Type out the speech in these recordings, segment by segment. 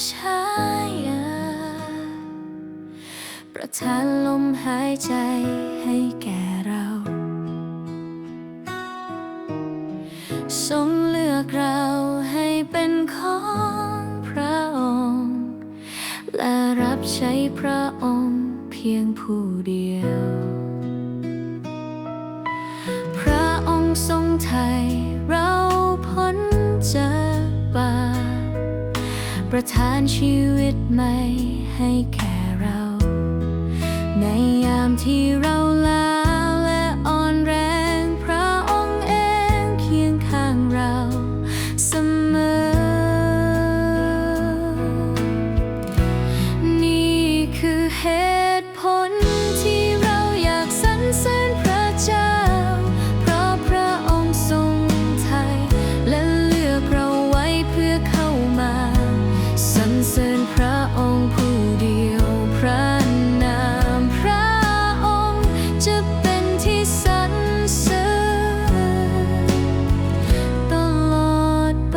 ชายาประทานลมหายใจให้แก่เราทรงเลือกเราให้เป็นของพระองค์และรับใช้พระองค์เพียงผู้เดียวพระองค์ทรงไถ่เราพ้นจากบาปประทานชีวิตใหม่ให้แก่เราในยามที่เราล้าและอ่อนแรงพระองค์เองเคียงข้างเราเสมอนี่คือเหตุผลที่เราอยากสรรเสริญพระเจ้าเพราะพระองค์ทรงไถ่และเลือกเราไว้เพื่อเข้ามาสรรเสริญพระองค์ผู้เดียวพระนามพระองค์จะเป็นที่สรรเสริญตลอดไป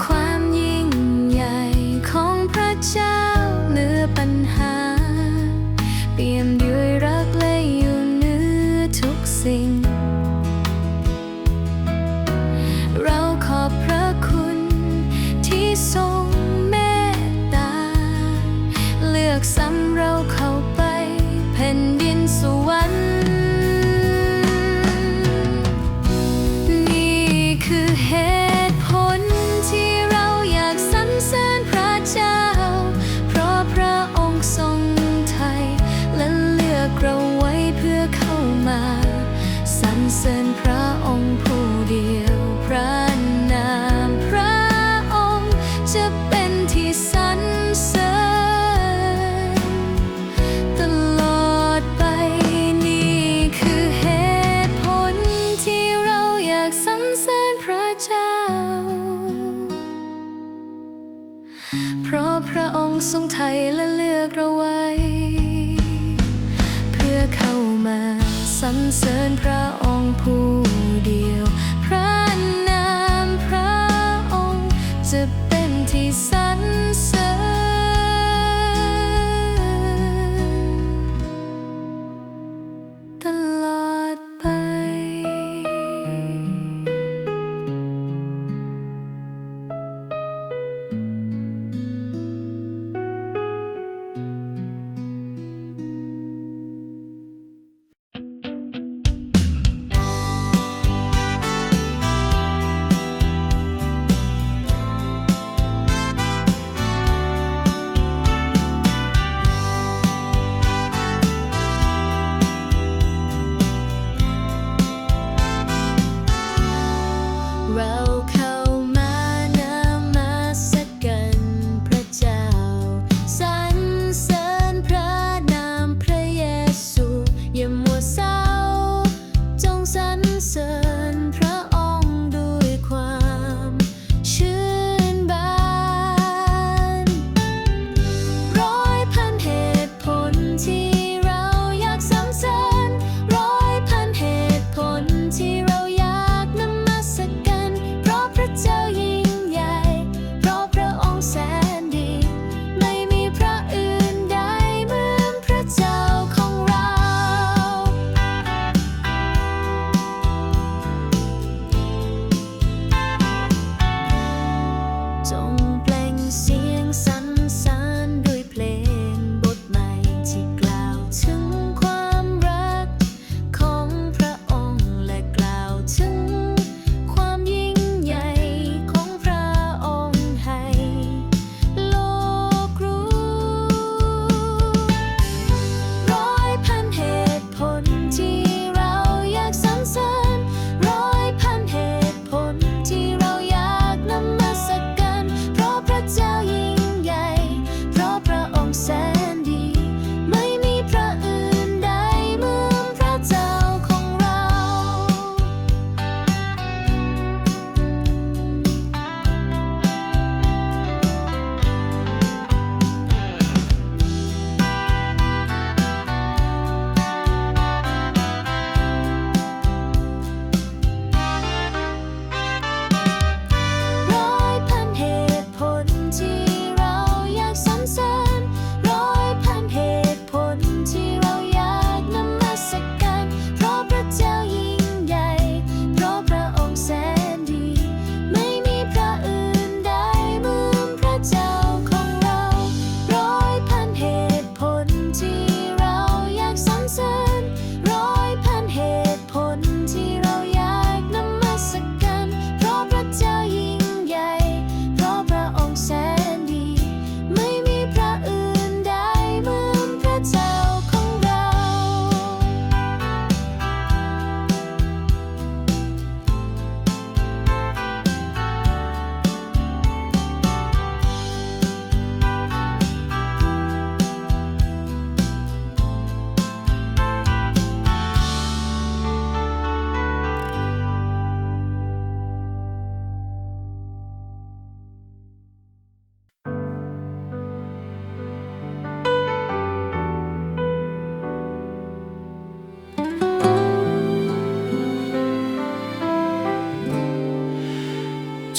ความยิ่งใหญ่ของพระเจ้าเหนือปัญหาเปี่ยมด้วยรักและอยู่เหนือทุกสิ่งเราขอบพระคุณที่ทรงเมตตาเลือกสรรเราเข้าไปแผ่นดินสวรรค์นี่คือเหตุผลที่เราอยากสรรเสริญพระเจ้าเพราะพระองค์ทรงไถ่และเลือกเราไว้เพื่อเข้ามาสรรเสริญพระองค์ผู้เดียวพระนามพระองค์จะเป็นที่สรรเสริญตลอดไปนี่คือเหตุผลที่เราอยากสรรเสริญพระเจ้าเพราะพระองค์ทรงไถ่และเลือกเราไว้เพื่อเข้ามาสรรเสริญพระองค์ผู้เดียวพระนามพระองค์จะเป็นที่สรรเสริญตลอดไปเราเข้ามานมัสการพระเจ้าสรรเสริญพระนามพระเยซูอย่ามัวเศร้าจงสรรเสริญพระองค์ด้วยความชื่นบานร้อยพันเหตุผลที่เราอยากสรรเสริญร้อยพันเหตุผลที่เราอยากนมัสการเพราะพระเจ้ายิ่งใหญ่เพราะพระองค์แสนดีไม่มีพระอื่นใดเหมือนพระเจ้าของเรา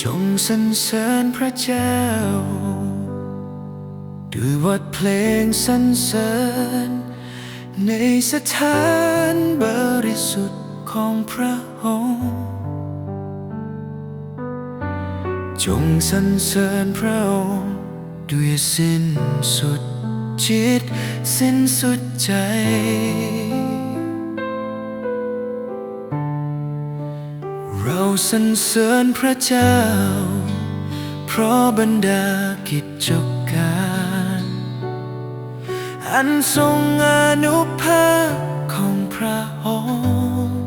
จงสรรเสริญพระเจ้าด้วยบทเพลงสรรเสริญในสถานบริสุทธิ์ของพระองค์จงสรรเสริญพระองค์ด้วยสิ้นสุดจิตสิ้นสุดใจเราสรรเสริญพระเจ้าเพราะบรรดากิจการอันทรงอานุภาพของพระองค์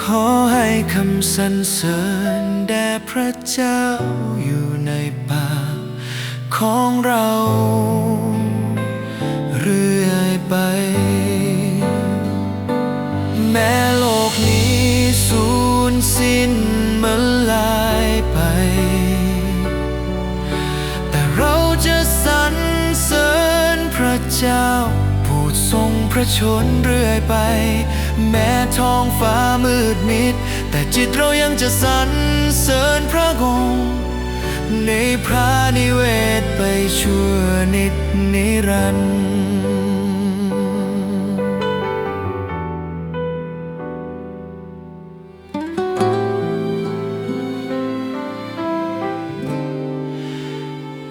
ขอให้คำสรรเสริญแด่พระเจ้าอยู่ในปากของเราเรื่อยไปแม้โลกนี้สูญสิ้นมาลายไปแต่เราจะสรรเสริญพระเจ้าผู้ทรงพระชนเรื่อยไปแม้ท้องฟ้ามืดมิดแต่จิตเรายังจะสรรเสริญพระองค์ในพระนิเวศไปชั่วนิจนิรันดร์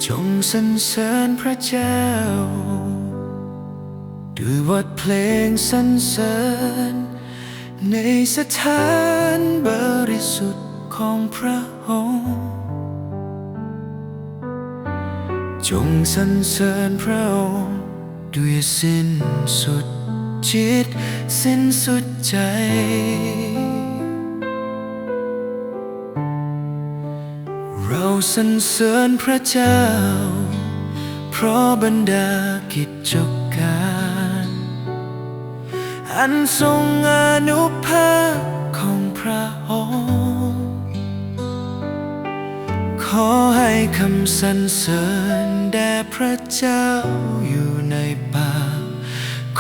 จงสรรเสริญพระเจ้าด้วยบทเพลงสรรเสริญในสถานบริสุทธิ์ของพระองค์จงสรรเสริญพระองค์ด้วยสิ้นสุดจิตสิ้นสุดใจเราสรรเสริญพระเจ้าเพราะบรรดากิจการอันทรงอานุภาพของพระองค์ขอให้คำสรรเสริญแด่พระเจ้าอยู่ในปาก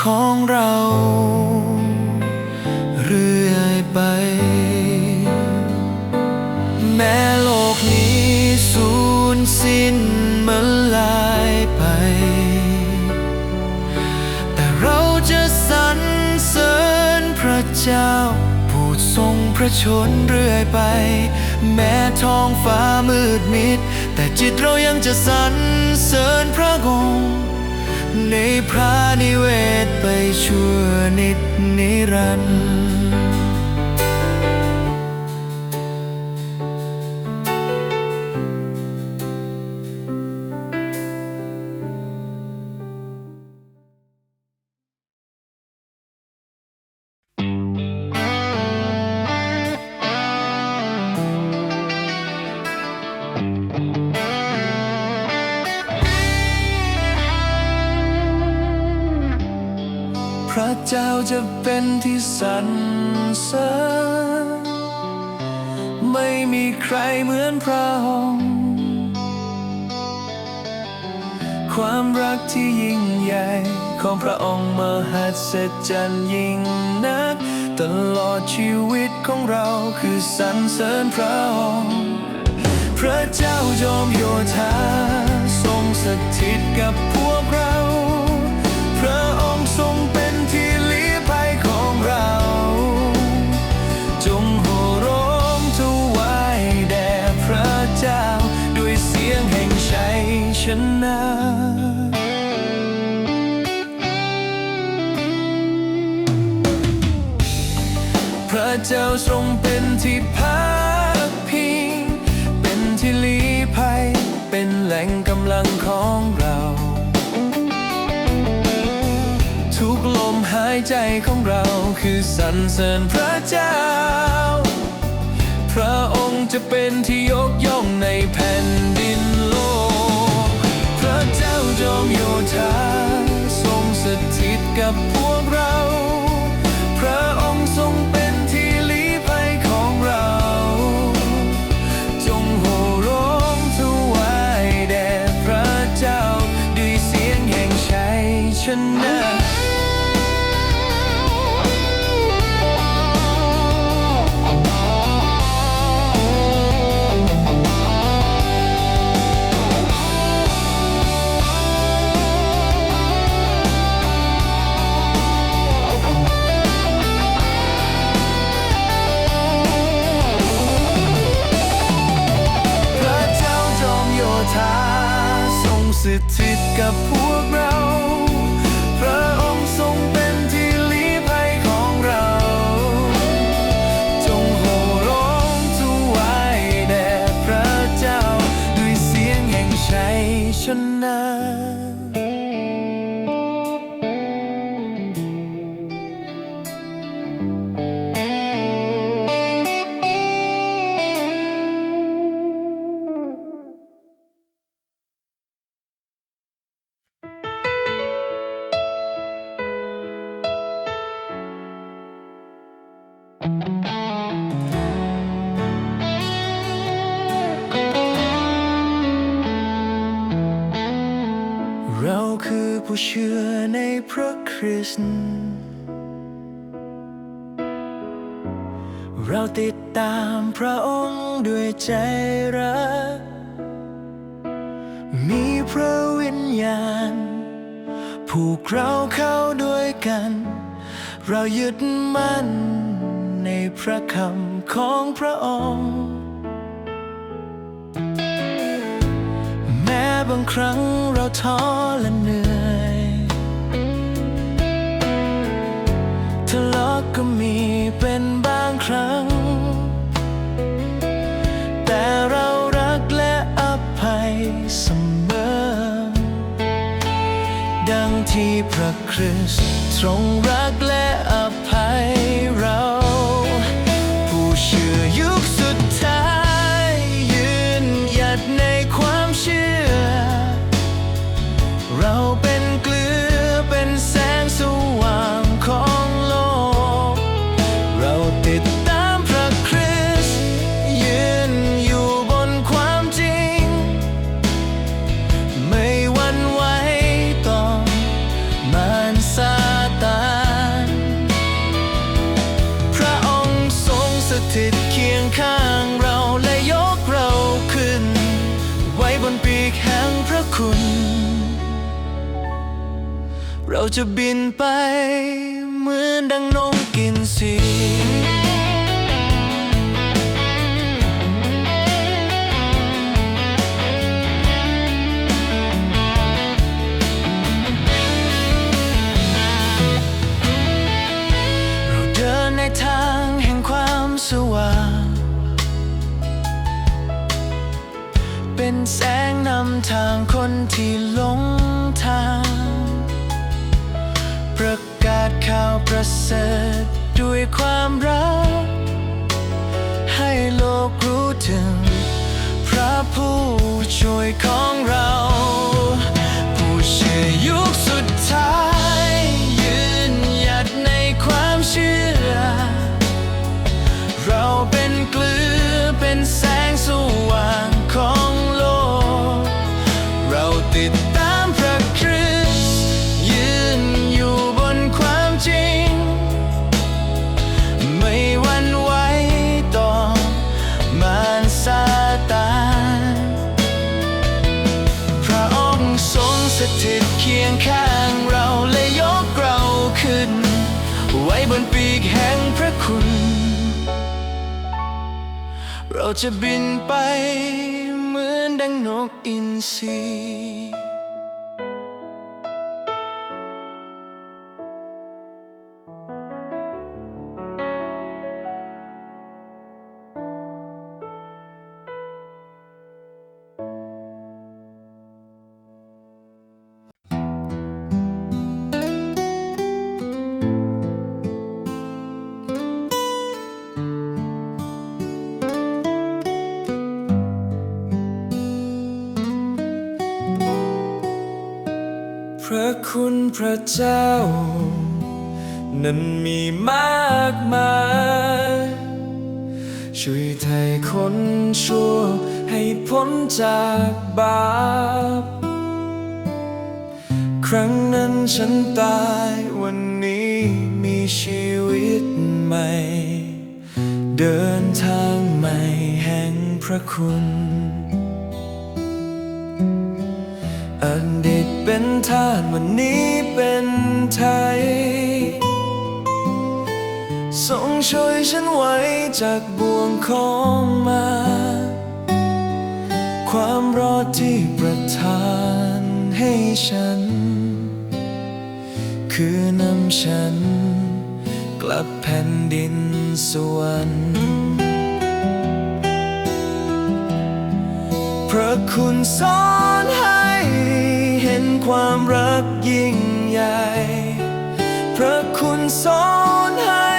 ของเราเรื่อยไปแม้โลกนี้สูญสิ้นมาลายไปแต่เราจะสรรเสริญพระเจ้าผู้ทรงพระชนเรื่อยไปแม้ท้องฟ้ามืดมิดแต่จิตเรายังจะสรรเสริญพระองค์ในพระนิเวศไปชั่วนิจนิรันดร์พระเจ้าจะเป็นที่สรรเสริญไม่มีใครเหมือนพระองค์ความรักที่ยิ่งใหญ่ของพระองค์มหัศจรรย์ยิ่งนักตลอดชีวิตของเราคือสรรเสริญพระองค์พระเจ้าจอมโยธาทรงสถิตกับพวกเราพระองค์ทรงเป็นที่ลี้ภัยของเราจงโห่ร้องถวายแด่พระเจ้าด้วยเสียงแห่งชัยชนะพระเจ้าทรงเป็นที่พักพิงเป็นที่ลี้ภัยเป็นแหล่งกำลังของเราทุกลมหายใจของเราคือสรรเสริญพระเจ้าพระองค์จะเป็นที่ยกย่องในแผ่นดินโลกพระเจ้าจอมโยธาทรงสถิตกับพวกเราพระองค์ทรงเป็นที่ลี้ภัยของเราจงโห่ร้องถวายแด่พระเจ้าด้วยเสียงแห่งชัยชนะ ถิตกับพวกเราพระองค์ทรงเป็นที่ลี้ภัยของเราจงโห่ร้องถวายแด่พระเจ้าด้วยเสียงแห่งชัยชนะ เราคือผู้เชื่อในพระคริสต์เราติดตามพระองค์ด้วยใจรักมีพระวิญญาณผูกเราเข้าด้วยกันเรายึดมั่นในพระคำของพระองค์แม้บางครั้งเราท้อและเหนื่อยทะเลาะก็มีเป็นบางครั้งแต่เรารักและอภัยเสมอดังที่พระคริสต์ทรงรักและอภัยเราผู้เชื่อยุคสุดท้ายยืนหยัดในความเชื่อเราเป็นเกลือเป็นแสงสว่างของโลกเราติดตามพระคริสต์ยืนอยู่บนความจริงไม่หวั่นไหวต่อมารซาตานพระองค์ทรงสถิตเคียงข้างเราและยกเราขึ้นไว้บนปีกแห่งพระคุณเราจะบินไปเหมือนดังนกกินสีเราเดินในทางแห่งความสว่างเป็นแสงนำทางคนที่หลงทางประกาศข่าวประเสริฐด้วยความรักให้โลกรู้ถึงพระผู้ช่วยของเราผู้เชื่อยุคสุดท้ายยืนหยัดในความเชื่อเราเป็นเกลือเป็นแสงสว่างของโลกเราติดตามพระคริสต์ยืนอยู่บนความจริงไม่หวั่นไหวต่อมารซาตานพระองค์ทรงสถิตเคียงข้างเราและยกเราขึ้นไว้บนปีกแห่งพระคุณเราจะบินไปเหมือนดังนกอินทรีพระคุณพระเจ้านั้นมีมากมายช่วยไถ่คนชั่วให้พ้นจากบาปครั้งนั้นฉันตายวันนี้มีชีวิตใหม่เดินทางใหม่แห่งพระคุณอดีตเป็นทาสวันนี้เป็นไทยทรงช่วยฉันไว้จากบ่วงของมารความรอดที่ประทาน ให้ฉันคือนำฉันกลับแผ่นดินสวรรค์พระคุณสอนให้เห็นความรักยิ่งใหญ่พระคุณสอนให้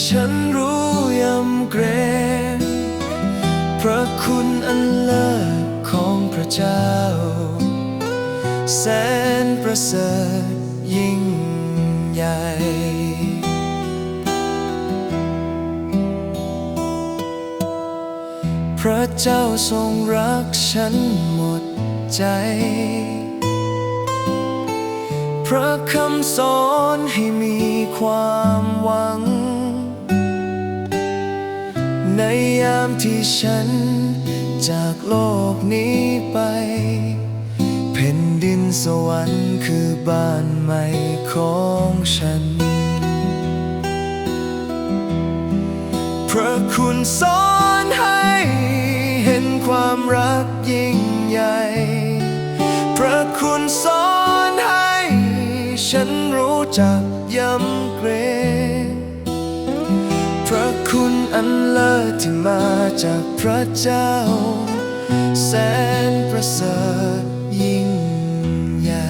ฉันรู้ยำเกรงพระคุณอันเลิศของพระเจ้าแสนประเสริฐยิ่งใหญ่พระเจ้าทรงรักฉันหมดใจพระคำสอนให้มีความหวังในยามที่ฉันจากโลกนี้ไปแผ่นดินสวรรค์คือบ้านใหม่ของฉันพระคุณสอนให้เห็นความรักยิ่งใหญ่พระคุณสอนให้ฉันรู้จักยำเกรงพระคุณอันเลิศที่มาจากพระเจ้าแสนประเสริฐยิ่งใหญ่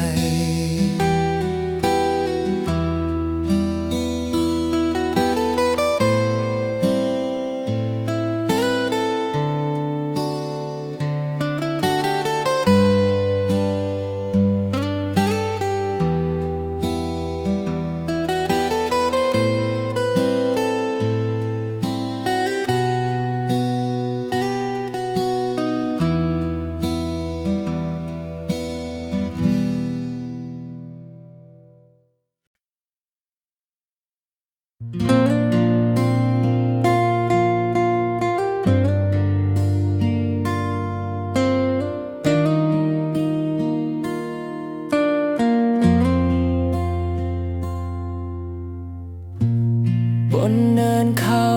บนเนินเขา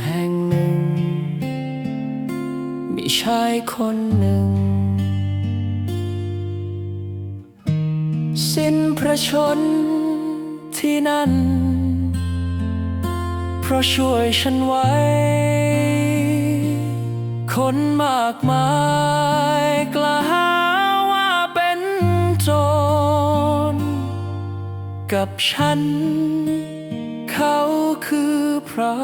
แห่งหนึ่งมีชายคนหนึ่งสิ้นพระชนที่นั่นเพราะช่วยฉันไว้คนมากมายกล่าวว่าเป็นโจรกับฉันเขาคือพระ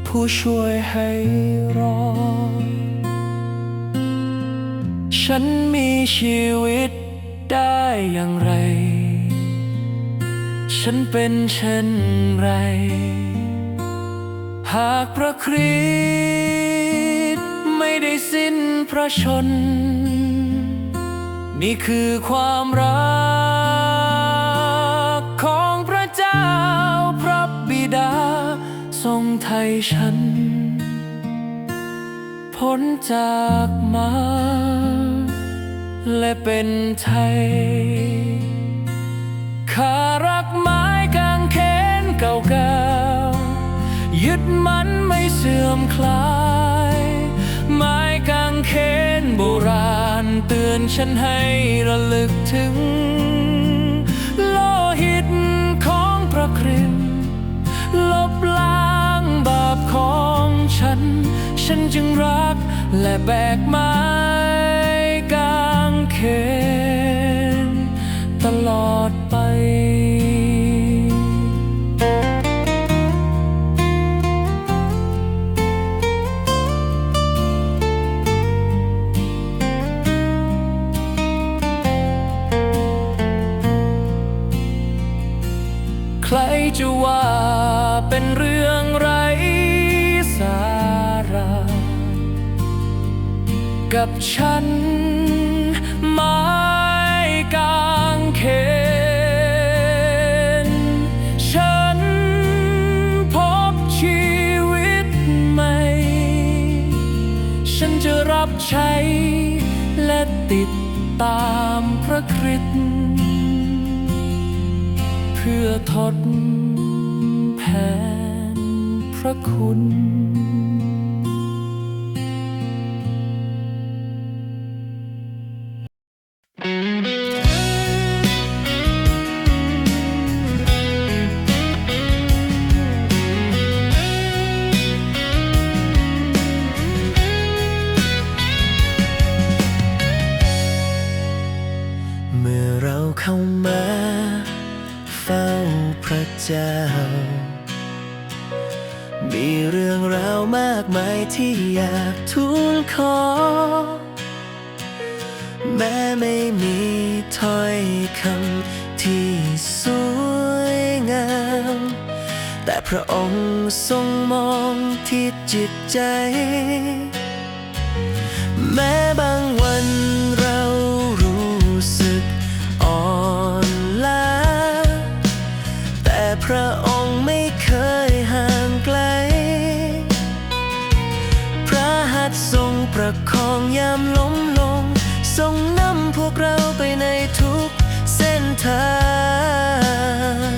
ผู้ช่วยให้รอดฉันมีชีวิตได้อย่างไรฉันเป็นเช่นไรหากพระคริสต์ไม่ได้สิ้นพระชนนี่คือความรักของพระเจ้าพระบิดาทรงไถ่ฉันพ้นจากมารและเป็นไทยข้ารักไม้กางเขนเก่าๆยึดมันไม่เสื่อมคลายไม้กางเขนโบราณเตือนฉันให้ระลึกถึงโลหิตของพระคริสต์ลบล้างบาปของฉันจึงรักและแบกไม้กางเขนตลอดไปใครจะว่าเป็นเรื่องไร้สาระกับฉันไม้กางเขนฉันพบชีวิตใหม่ฉันจะรับใช้และติดตามพระคริสต์เพื่อทดแทนพระคุณ พระเจ้ามีเรื่องราวมากมายที่อยากทูลขอแม้ไม่มีถ้อยคำที่สวยงามแต่พระองค์ทรงมองที่จิตใจแม้บางวันเรารู้สึกอ่อนล้าแต่พระองค์ไม่เคยห่างไกลพระหัตถ์ทรงประคองยามล้มลงทรงนำพวกเราไปในทุกเส้นทาง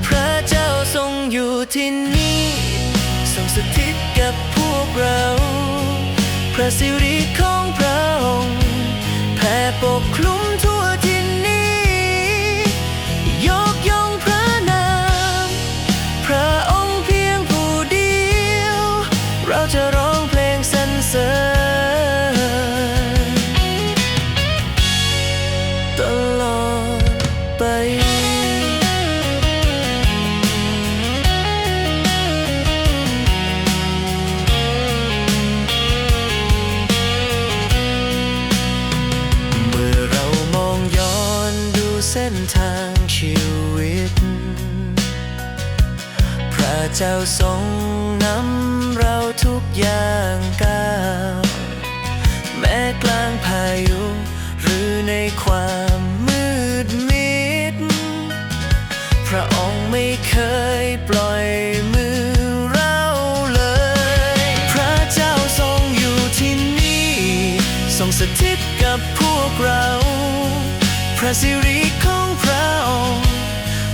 พระเจ้าทรงอยู่ที่นี่ทรงสถิตกับพวกเราพระสิริของพระองค์แผ่ปกคลุมทั่วที่นี่ยกย่องพระนามพระองค์เพียงผู้เดียวเราจะร้องเพลงสรรเสริญตลอดไปเส้นทางชีวิตพระเจ้าทรงนำเราทุกอย่างก้าวแม้กลางพายุหรือในความมืดมิดพระองค์ไม่เคยปล่อยมือเราเลยพระเจ้าทรงอยู่ที่นี่ทรงสถิตกับพวกเราพระสิริของพระองค์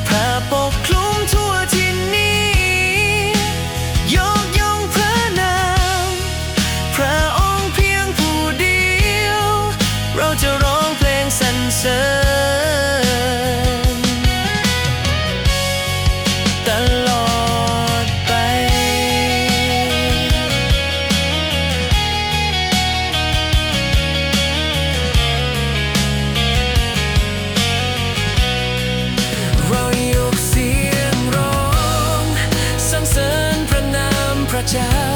พระปกคลุมทั่วที่นี่ยกย่องพระนามพระองค์เพียงผู้เดียวเราจะร้องเพลงสรรเสริญตลอดไปยกเสียงร้องสรรเสริญพระนามพระเจ้า